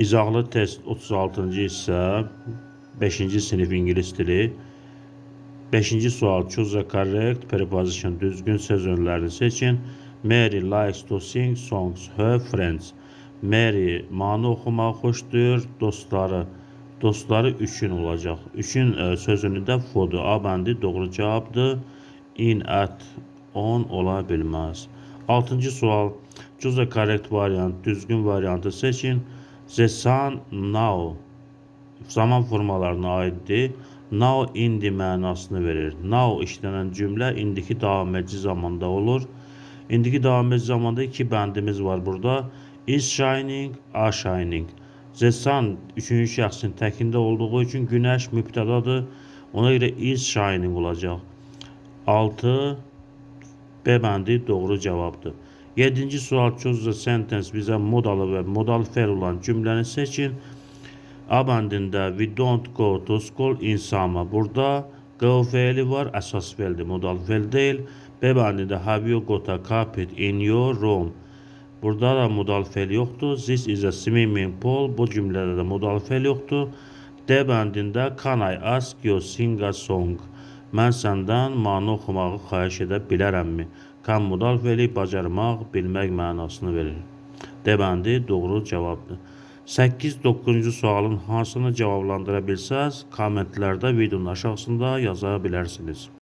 İzahlı test 36-cı hissə 5-ci sinif ingilis dili. 5-ci sual choose the correct preposition düzgün söz önlərini seçin. Mary likes to sing songs her friends. Mary mahnı oxumağı xoşlayır, dostları üçün olacaq. Üçün sözünü də fordur. A bəndi doğru cavabdır. In, at, on ola bilməz. 6-cı sual choose the correct variant düzgün variantı seçin. The sun now zaman formalarına aiddir. Now indi mənasını verir. Now işlənən cümlə indiki davam edici zamanda olur. İndiki davam edici zamanda iki bəndimiz var burada. Is shining, are shining. The sun üçüncü şəxsin təkində olduğu üçün günəş mübtədadır. Ona görə is shining olacaq. 6 B bəndi doğru cavabdır. 7-ci sual choose the sentence bizə modalı və modal fe'l olan cümləni seçin. A bəndində we don't go to school in summer. Burada go fe'li var, əsas fe'ldir, modal fe'l deyil. B bəndində have you got a carpet in your room. Burada da modal fe'l yoxdur. This is a swimming pool. Bu cümlədə də modal fe'l yoxdur. D bəndində can I ask you sing a song. Mən səndən mahnı oxumağı xahiş edə bilərəmmi? Kan modal fe'li bacarmaq, bilmək mənasını verir. D bəndi doğru cavabdır. 8-9-cu sualın hansını cavablandıra bilsəz, kommentlərdə videonun aşağısında yaza bilərsiniz.